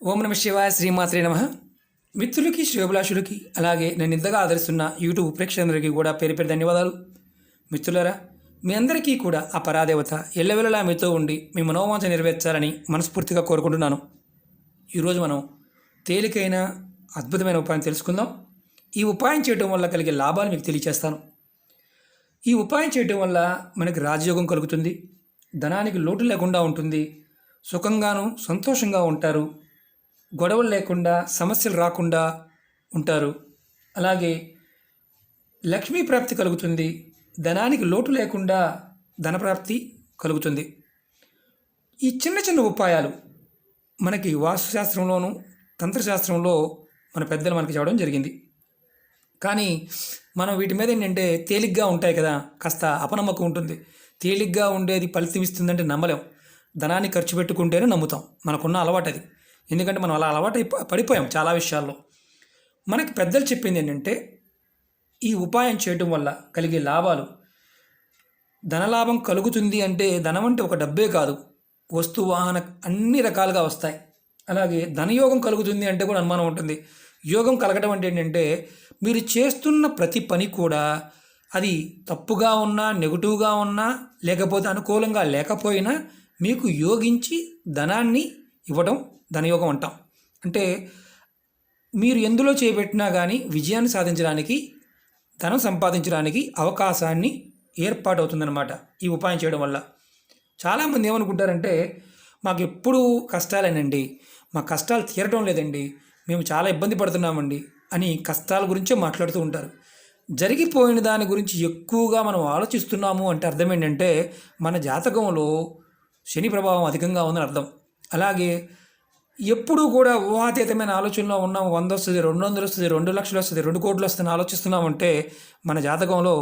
ఓం నమ శివాయ శ్రీమాత్రే నమ. మిత్రులకి శ్రేయోభిలాషులకి అలాగే నేను ఇంతగా ఆదరిస్తున్న యూట్యూబ్ ప్రేక్షకులందరికీ కూడా పేరు పేరు ధన్యవాదాలు. మిత్రులారా, మీ అందరికీ కూడా ఆ పరాదేవత ఎల్లవెల్లలా మీతో ఉండి మీ మనోవాంఛ నెరవేర్చాలని మనస్ఫూర్తిగా కోరుకుంటున్నాను. ఈరోజు మనం తేలికైన అద్భుతమైన ఉపాయం తెలుసుకుందాం. ఈ ఉపాయం చేయడం వల్ల కలిగే లాభాలు మీకు తెలియచేస్తాను. ఈ ఉపాయం చేయడం వల్ల మనకి రాజయోగం కలుగుతుంది, ధనానికి లోటు లేకుండా ఉంటుంది, సుఖంగాను సంతోషంగా ఉంటారు, గొడవలు లేకుండా సమస్యలు రాకుండా ఉంటారు. అలాగే లక్ష్మీ ప్రాప్తి కలుగుతుంది, ధనానికి లోటు లేకుండా ధనప్రాప్తి కలుగుతుంది. ఈ చిన్న చిన్న ఉపాయాలు మనకి వాస్తుశాస్త్రంలోనూ తంత్రశాస్త్రంలో మన పెద్దలు మనకి చెప్పడం జరిగింది. కానీ మనం వీటి మీద ఏంటంటే తేలిగ్గా ఉంటాయి కదా, కాస్త అపనమ్మకం ఉంటుంది. తేలిగ్గా ఉండేది ఫలితం ఇస్తుందంటే నమ్మలేం. ధనాన్ని ఖర్చు పెట్టుకుంటేనే నమ్ముతాం. మనకున్న అలవాటు అది. ఎందుకంటే మనం అలా అలవాటు పడిపోయాం చాలా విషయాల్లో. మనకి పెద్దలు చెప్పింది ఏంటంటే ఈ ఉపాయం చేయటం వల్ల కలిగే లాభాలు, ధనలాభం కలుగుతుంది అంటే ధనం అంటే ఒక డబ్బే కాదు, వస్తు వాహన అన్ని రకాలుగా వస్తాయి. అలాగే ధనయోగం కలుగుతుంది అంటే కూడా అనుమానం ఉంటుంది. యోగం కలగడం అంటే ఏంటంటే మీరు చేస్తున్న ప్రతి పని కూడా అది తప్పుగా ఉన్నా, నెగిటివ్గా ఉన్నా, లేకపోతే అనుకూలంగా లేకపోయినా మీకు యోగించి ధనాన్ని ఇవ్వడం ధనయోగం అంటాం. అంటే మీరు ఎందులో చేపట్టినా కానీ విజయాన్ని సాధించడానికి, ధనం సంపాదించడానికి అవకాశాన్ని ఏర్పాటవుతుందన్నమాట ఈ ఉపాయం చేయడం వల్ల. చాలామంది ఏమనుకుంటారంటే మాకు ఎప్పుడూ కష్టాలేనండి, మా కష్టాలు తీరడం లేదండి, మేము చాలా ఇబ్బంది పడుతున్నామండి అని కష్టాల గురించే మాట్లాడుతూ ఉంటారు. జరిగిపోయిన దాని గురించి ఎక్కువగా మనం ఆలోచిస్తున్నాము అంటే అర్థం ఏంటంటే మన జాతకంలో శని ప్రభావం అధికంగా ఉందని అర్థం. అలాగే ఎప్పుడూ కూడా ఊహాతీతమైన ఆలోచనలో ఉన్నాము. 100 వస్తుంది, 200 వస్తుంది, 2 లక్షలు వస్తుంది, 2 కోట్లు వస్తుందని ఆలోచిస్తున్నామంటే మన జాతకంలో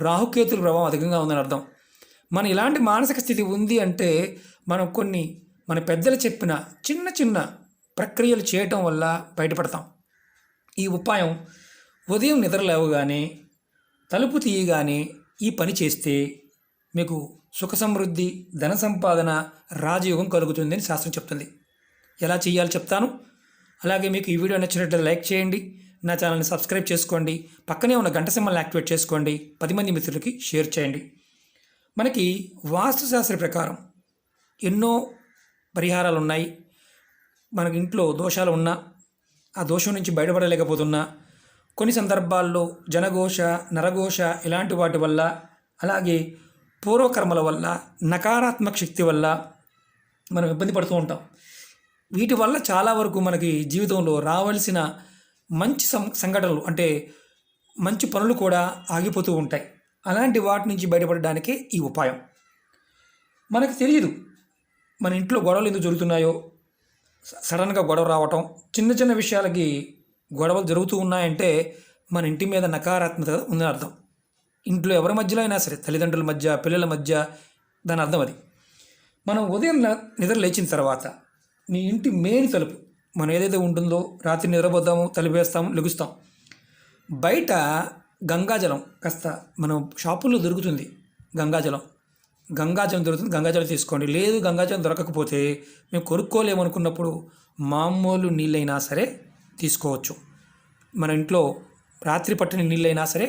రాహుకేతుల ప్రభావం అధికంగా ఉందని అర్థం. మన ఇలాంటి మానసిక స్థితి ఉంది అంటే మనం మన పెద్దలు చెప్పిన చిన్న చిన్న ప్రక్రియలు చేయటం వల్ల బయటపడతాం. ఈ ఉపాయం ఉదయం నిద్ర లేవగానే, తలుపు తీయగానే ఈ పని చేస్తే మీకు సుఖ సమృద్ధి, ధన సంపాదన, రాజయోగం కలుగుతుందని శాస్త్రం చెప్తుంది. ఎలా చేయాలో చెప్తాను. అలాగే మీకు ఈ వీడియో నచ్చినట్లయితే లైక్ చేయండి, నా ఛానల్ని సబ్స్క్రైబ్ చేసుకోండి, పక్కనే ఉన్న గంట సింబల్ని యాక్టివేట్ చేసుకోండి, 10 మంది మిత్రులకి షేర్ చేయండి. మనకి వాస్తుశాస్త్ర ప్రకారం ఎన్నో పరిహారాలు ఉన్నాయి. మనకి ఇంట్లో దోషాలు ఉన్నా, ఆ దోషం నుంచి బయటపడలేకపోతున్నా, కొన్ని సందర్భాల్లో జనఘోష, నరఘోష ఇలాంటి వాటి వల్ల, అలాగే పూర్వకర్మల వల్ల, నకారాత్మక శక్తి వల్ల మనం ఇబ్బంది పడుతూ ఉంటాం. వీటి వల్ల చాలా వరకు మనకి జీవితంలో రావాల్సిన మంచి సంఘటనలు అంటే మంచి పనులు కూడా ఆగిపోతూ ఉంటాయి. అలాంటి వాటి నుంచి బయటపడడానికే ఈ ఉపాయం. మనకు తెలియదు మన ఇంట్లో గొడవలు ఎందుకు జరుగుతున్నాయో. సడన్గా గొడవ రావటం, చిన్న చిన్న విషయాలకి గొడవలు జరుగుతూ ఉన్నాయంటే మన ఇంటి మీద నకారాత్మకత ఉందని అర్థం. ఇంట్లో ఎవరి మధ్యలో అయినా సరే, తల్లిదండ్రుల మధ్య, పిల్లల మధ్య, దాని అర్థం అది. మనం ఉదయం నిద్ర లేచిన తర్వాత మీ ఇంటి మెయిన్ తలుపు మనం ఏదైతే ఉంటుందో, రాత్రి నిద్రపోతాము, తలుపు వేస్తాము, లెగుస్తాం, బయట గంగాజలం కాస్త మనం షాపుల్లో దొరుకుతుంది. గంగాజలం దొరుకుతుంది, గంగాజలం తీసుకోండి. లేదు గంగాజలం దొరకకపోతే మేము కొనుక్కోలేమనుకున్నప్పుడు మామూలు నీళ్ళైనా సరే తీసుకోవచ్చు. మన ఇంట్లో రాత్రి పట్టిన నీళ్ళైనా సరే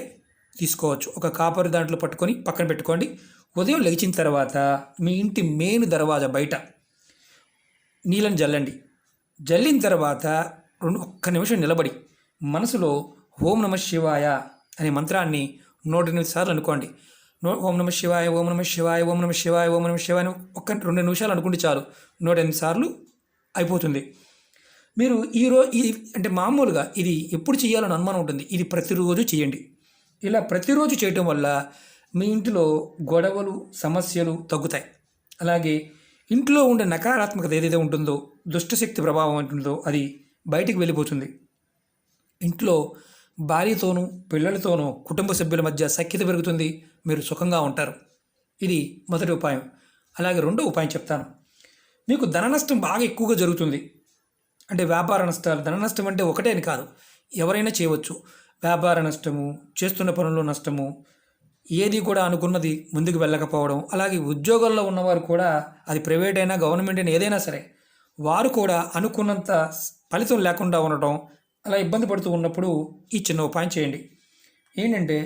తీసుకోవచ్చు. ఒక కాపర్ దాంట్లో పట్టుకొని పక్కన పెట్టుకోండి. ఉదయం లేచిన తర్వాత మీ ఇంటి మెయిన్ దర్వాజా బయట నీళ్ళని జల్లండి. జల్లిన తర్వాత ఒక్క నిమిషం నిలబడి మనసులో ఓం నమ శివాయ అనే మంత్రాన్ని 108 సార్లు అనుకోండి. ఓం నమ శివాయ, ఓం నమ శివాయ, ఓం నమ శివాయ, ఓం నమ శివాయ ఒక్క 2 నిమిషాలు అనుకుంటే చాలు, 108 సార్లు అయిపోతుంది. మీరు ఇది అంటే మామూలుగా ఇది ఎప్పుడు చేయాలని అనుమానం ఉంటుంది. ఇది ప్రతిరోజు చేయండి. ఇలా ప్రతిరోజు చేయటం వల్ల మీ ఇంటిలో గొడవలు, సమస్యలు తగ్గుతాయి. అలాగే ఇంట్లో ఉండే నకారాత్మకత ఏదైతే ఉంటుందో, దుష్టశక్తి ప్రభావం ఉంటుందో అది బయటికి వెళ్ళిపోతుంది. ఇంట్లో భార్యతోనూ, పిల్లలతోనూ, కుటుంబ సభ్యుల మధ్య సఖ్యత పెరుగుతుంది, మీరు సుఖంగా ఉంటారు. ఇది మొదటి ఉపాయం. అలాగే రెండో ఉపాయం చెప్తాను. మీకు ధన నష్టం బాగా ఎక్కువగా జరుగుతుంది అంటే వ్యాపార నష్టాలు. ధన నష్టం అంటే ఒకటే అని కాదు, ఎవరైనా చేయవచ్చు. వ్యాపార నష్టము, చేస్తున్న పనుల్లో నష్టము, ఏది కూడా అనుకున్నది ముందుకు వెళ్ళకపోవడం. అలాగే ఉద్యోగాల్లో ఉన్నవారు కూడా, అది ప్రైవేట్ అయినా గవర్నమెంట్ అయినా ఏదైనా సరే, వారు కూడా అనుకున్నంత ఫలితం లేకుండా ఉండటం, అలా ఇబ్బంది పడుతూ ఉన్నప్పుడు ఈ చిన్న ఉపాయం చేయండి. ఏంటంటే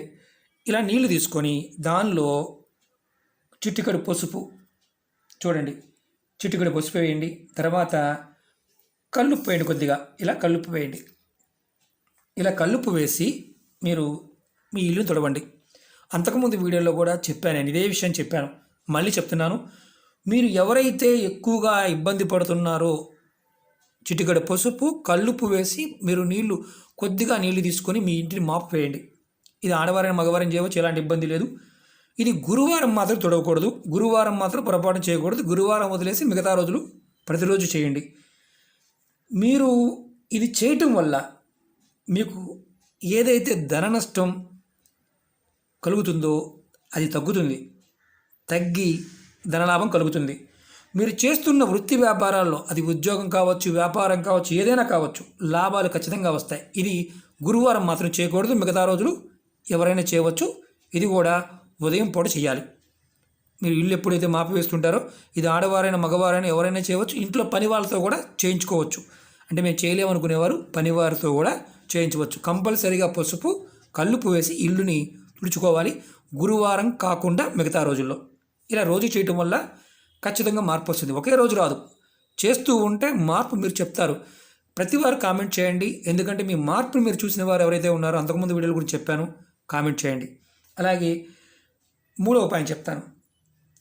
ఇలా నీళ్లు తీసుకొని దానిలో చిటికెడు పసుపు, చూడండి, చిటికెడు పసుపు వేయండి. తర్వాత కల్లుప్పు వేయండి, కొద్దిగా ఇలా కల్లుప్పు వేయండి. ఇలా కల్లుప్పు వేసి మీరు మీ ఇల్లు తుడవండి. అంతకుముందు వీడియోలో కూడా చెప్పాను, నేను ఇదే విషయం చెప్పాను, మళ్ళీ చెప్తున్నాను. మీరు ఎవరైతే ఎక్కువగా ఇబ్బంది పడుతున్నారో చిటికెడు పసుపు కల్లుప్పు వేసి మీరు కొద్దిగా నీళ్లు తీసుకొని మీ ఇంటిని మాపు వేయండి. ఇది ఆడవారైన మగవారం చేయవచ్చు, ఎలాంటి ఇబ్బంది లేదు. ఇది గురువారం మాత్రం తుడవకూడదు, గురువారం మాత్రం పొరపాటు చేయకూడదు. గురువారం వదిలేసి మిగతా రోజులు ప్రతిరోజు చేయండి. మీరు ఇది చేయటం వల్ల మీకు ఏదైతే ధన నష్టం కలుగుతుందో అది తగ్గుతుంది, తగ్గి ధనలాభం కలుగుతుంది. మీరు చేస్తున్న వృత్తి వ్యాపారాల్లో, అది ఉద్యోగం కావచ్చు, వ్యాపారం కావచ్చు, ఏదైనా కావచ్చు, లాభాలు ఖచ్చితంగా వస్తాయి. ఇది గురువారం మాత్రం చేయకూడదు, మిగతా రోజులు ఎవరైనా చేయవచ్చు. ఇది కూడా ఉదయం పూట చేయాలి. మీరు ఇల్లు ఎప్పుడైతే మాపి వేస్తుంటారో ఇది ఆడవారైనా మగవారైనా ఎవరైనా చేయవచ్చు. ఇంట్లో పని వాళ్ళతో కూడా చేయించుకోవచ్చు. అంటే మేము చేయలేమనుకునేవారు పనివారితో కూడా చేయించవచ్చు. కంపల్సరీగా పసుపు కల్లుపు వేసి ఇల్లుని తుడుచుకోవాలి, గురువారం కాకుండా మిగతా రోజుల్లో. ఇలా రోజు చేయటం వల్ల ఖచ్చితంగా మార్పు వస్తుంది. ఒకే రోజు రాదు, చేస్తూ ఉంటే మార్పు మీరు చెప్తారు. ప్రతివారు కామెంట్ చేయండి, ఎందుకంటే మీ మార్పును మీరు చూసిన వారు ఎవరైతే ఉన్నారో, అంతకుముందు వీడియోలు కూడా చెప్పాను, కామెంట్ చేయండి. అలాగే మూడో ఉపాయం చెప్తాను.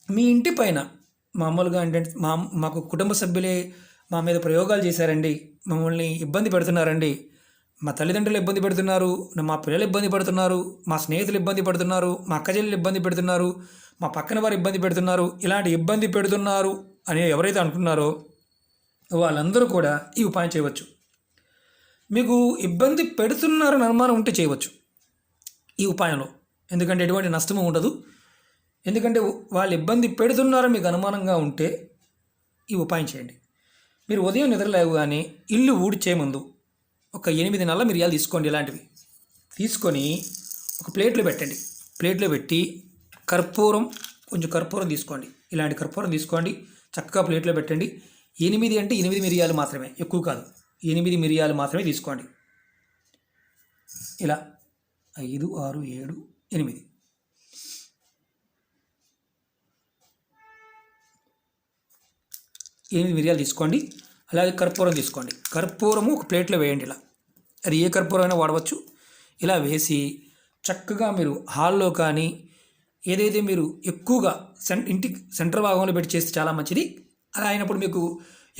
మీ ఇంటి పైన మామూలుగా ఏంటంటే మాకు కుటుంబ సభ్యులే మా మీద ప్రయోగాలు చేశారండి, మమ్మల్ని ఇబ్బంది పెడుతున్నారండి, మా తల్లిదండ్రులు ఇబ్బంది పెడుతున్నారు, మా పిల్లలు ఇబ్బంది పడుతున్నారు, మా స్నేహితులు ఇబ్బంది పడుతున్నారు, మా అక్కచెల్లెలు ఇబ్బంది పెడుతున్నారు, మా పక్కన వారు ఇబ్బంది పెడుతున్నారు, ఇలాంటి ఇబ్బంది పెడుతున్నారు అని ఎవరైతే అనుకున్నారో వాళ్ళందరూ కూడా ఈ ఉపాయం చేయవచ్చు. మీకు ఇబ్బంది పెడుతున్నారని అనుమానం ఉంటే చేయవచ్చు ఈ ఉపాయంలో, ఎందుకంటే ఎటువంటి నష్టము ఉండదు. ఎందుకంటే వాళ్ళు ఇబ్బంది పెడుతున్నారని మీకు అనుమానంగా ఉంటే ఈ ఉపాయం చేయండి. మీరు ఉదయం నిద్రలేవగానే ఇల్లు ఊడ్చే ముందు ఒక 8 నల్ల మిరియాలు తీసుకోండి. ఇలాంటివి తీసుకొని ఒక ప్లేట్లో పెట్టండి. ప్లేట్లో పెట్టి కొంచెం కర్పూరం తీసుకోండి. ఇలాంటి కర్పూరం తీసుకోండి, చక్కగా ప్లేట్లో పెట్టండి. 8 అంటే 8 మిరియాలు మాత్రమే, ఎక్కువ కాదు, 8 మిరియాలు మాత్రమే తీసుకోండి. ఇలా 5, 6, 7, 8 8 మిరియాలు తీసుకోండి. అలాగే కర్పూరం తీసుకోండి. కర్పూరము ఒక ప్లేట్లో వేయండి. ఇలా అది ఏ కర్పూరం అయినా వాడవచ్చు. ఇలా వేసి చక్కగా మీరు హాల్లో కానీ ఏదైతే మీరు ఎక్కువగా ఇంటికి సెంటర్ భాగంలో పెట్టి చేస్తే చాలా మంచిది. అలా అయినప్పుడు మీకు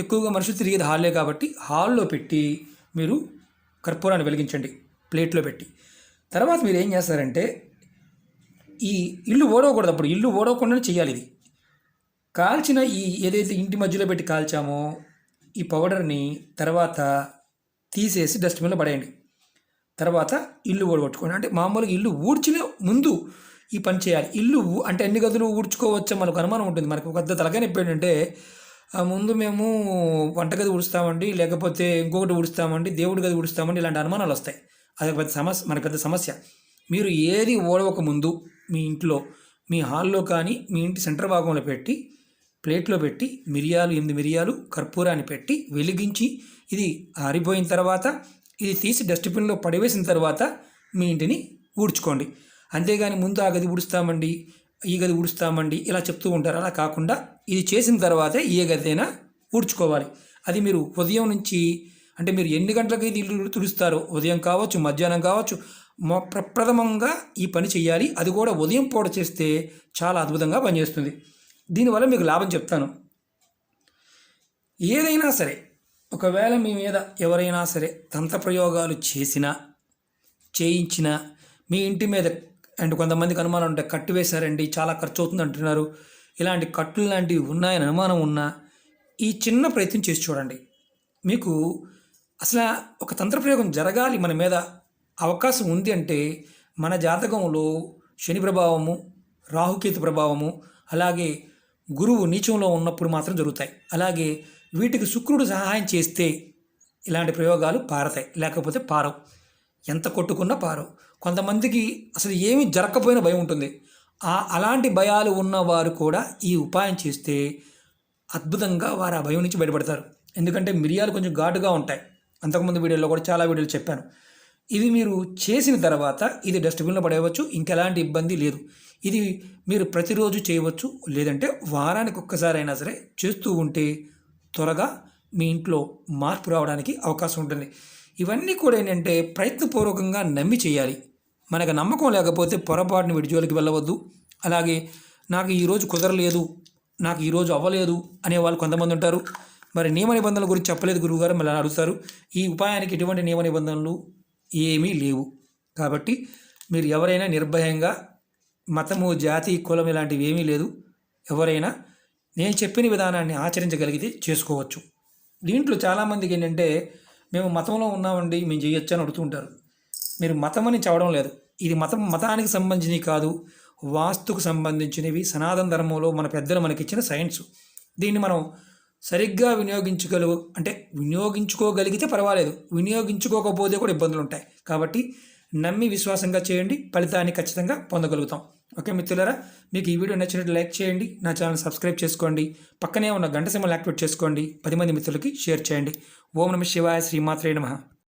ఎక్కువగా మనుషులు తిరిగేది హాల్లే కాబట్టి హాల్లో పెట్టి మీరు కర్పూరాన్ని వెలిగించండి ప్లేట్లో పెట్టి. తర్వాత మీరు ఏం చేస్తారంటే ఈ ఇల్లు ఓడవకూడదు, అప్పుడు ఇల్లు ఓడవకుండానే చేయాలి. ఇది కాల్చిన ఏదైతే ఇంటి మధ్యలో పెట్టి కాల్చామో ఈ పౌడర్ని తర్వాత తీసేసి డస్ట్బిన్లో పడేయండి. తర్వాత ఇల్లు ఓడగొట్టుకోండి. అంటే మామూలుగా ఇల్లు ఊడ్చిన ముందు ఈ పని చేయాలి. ఇల్లు అంటే అన్ని గదులు ఊడ్చుకోవచ్చా మనకు అనుమానం ఉంటుంది. మనకు పెద్ద తలకాయ నొప్పి ఏంటంటే ముందు మేము వంటగది ఊడుస్తామండి, లేకపోతే ఇంకొకటి ఊడుస్తామండి, దేవుడి గది ఊడుస్తామండి, ఇలాంటి అనుమానాలు వస్తాయి. అది పెద్ద సమస్య, మనకు పెద్ద సమస్య. మీరు ఏది ఓడవక ముందు మీ ఇంట్లో మీ హాల్లో కానీ మీ ఇంటి సెంటర్ భాగంలో పెట్టి ప్లేట్లో పెట్టి 8 మిరియాలు కర్పూరాన్ని పెట్టి వెలిగించి ఇది ఆరిపోయిన తర్వాత ఇది తీసి డస్ట్బిన్లో పడివేసిన తర్వాత మీ ఇంటిని ఊడ్చుకోండి. అంతేగాని ముందు ఆ గది ఊడుస్తామండి, ఈ గది ఊడుస్తామండి ఇలా చెప్తూ ఉంటారు. అలా కాకుండా ఇది చేసిన తర్వాతే ఏ గది అయినా ఊడ్చుకోవాలి. అది మీరు ఉదయం నుంచి, అంటే మీరు ఎన్ని గంటలకు ఇది ఇల్లు తుడుస్తారో, ఉదయం కావచ్చు, మధ్యాహ్నం కావచ్చు, ప్రప్రథమంగా ఈ పని చేయాలి. అది కూడా ఉదయం పూట చేస్తే చాలా అద్భుతంగా పనిచేస్తుంది. దీనివల్ల మీకు లాభం చెప్తాను. ఏదైనా సరే, ఒకవేళ మీ మీద ఎవరైనా సరే తంత్ర ప్రయోగాలు చేయించినా మీ ఇంటి మీద, అండ్ కొంతమందికి అనుమానం ఉంటే కట్టు వేశారండి, చాలా ఖర్చు అవుతుంది అంటున్నారు, ఇలాంటి కట్టులు లాంటివి ఉన్నాయని అనుమానం ఉన్నా ఈ చిన్న ప్రయత్నం చేసి చూడండి. మీకు అసలు ఒక తంత్ర ప్రయోగం జరగాలి మన మీద అవకాశం ఉంది అంటే మన జాతకంలో శని ప్రభావము, రాహుకేతు ప్రభావము, అలాగే గురువు నీచంలో ఉన్నప్పుడు మాత్రం జరుగుతాయి. అలాగే వీటికి శుక్రుడు సహాయం చేస్తే ఇలాంటి ప్రయోగాలు పారతాయి, లేకపోతే పారవు. ఎంత కొట్టుకున్నా పారవు. కొంతమందికి అసలు ఏమీ జరగకపోయినా భయం ఉంటుంది. అలాంటి భయాలు ఉన్నవారు కూడా ఈ ఉపాయం చేస్తే అద్భుతంగా వారు ఆ భయం నుంచి బయటపడతారు. ఎందుకంటే మిరియాలు కొంచెం ఘాటుగా ఉంటాయి. అంతకుముందు వీడియోలో కూడా చాలా వీడియోలు చెప్పాను. ఇది మీరు చేసిన తర్వాత ఇది డస్ట్బిన్లో పడేయవచ్చు, ఇంకెలాంటి ఇబ్బంది లేదు. ఇది మీరు ప్రతిరోజు చేయవచ్చు, లేదంటే వారానికి ఒక్కసారైనా సరే చేస్తూ ఉంటే త్వరగా మీ ఇంట్లో మార్పు రావడానికి అవకాశం ఉంటుంది. ఇవన్నీ కూడా ఏంటంటే ప్రయత్నపూర్వకంగా నమ్మి చేయాలి. మనకు నమ్మకం లేకపోతే పొరపాటున వీడి జోలికి వెళ్ళవద్దు. అలాగే నాకు ఈరోజు కుదరలేదు, నాకు ఈరోజు అవ్వలేదు అనేవాళ్ళు కొంతమంది ఉంటారు. మరి నియమ నిబంధనల గురించి చెప్పలేదు గురువుగారు మళ్ళీ అడుగుతారు. ఈ ఉపాయానికి ఎటువంటి నియమ నిబంధనలు ఏమీ లేవు. కాబట్టి మీరు ఎవరైనా నిర్భయంగా మతము, జాతి, కులం ఇలాంటివి ఏమీ లేదు. ఎవరైనా నేను చెప్పిన విధానాన్ని ఆచరించగలిగితే చేసుకోవచ్చు. దీంట్లో చాలామందికి ఏంటంటే మేము మతంలో ఉన్నామండి, మేము చేయొచ్చు అని అడుగుతుంటారు. మీరు మతం అని చెప్పడం లేదు. ఇది మతానికి సంబంధించినవి కాదు, వాస్తుకు సంబంధించినవి. సనాతన ధర్మంలో మన పెద్దలు మనకిచ్చిన సైన్స్. దీన్ని మనం సరిగ్గా వినియోగించుకోగలిగితే పర్వాలేదు, వినియోగించుకోకపోతే కూడా ఇబ్బందులు ఉంటాయి. కాబట్టి నమ్మి విశ్వాసంగా చేయండి, ఫలితాన్ని ఖచ్చితంగా పొందగలుగుతాం. ఓకే మిత్రులారా, మీకు ఈ వీడియో నచ్చినట్టు లైక్ చేయండి, నా ఛానల్ సబ్స్క్రైబ్ చేసుకోండి, పక్కనే ఉన్న గంట సింబల్ యాక్టివేట్ చేసుకోండి, 10 మంది మిత్రులకి షేర్ చేయండి. ఓం నమః శివాయ, శ్రీమాత్రే నమః.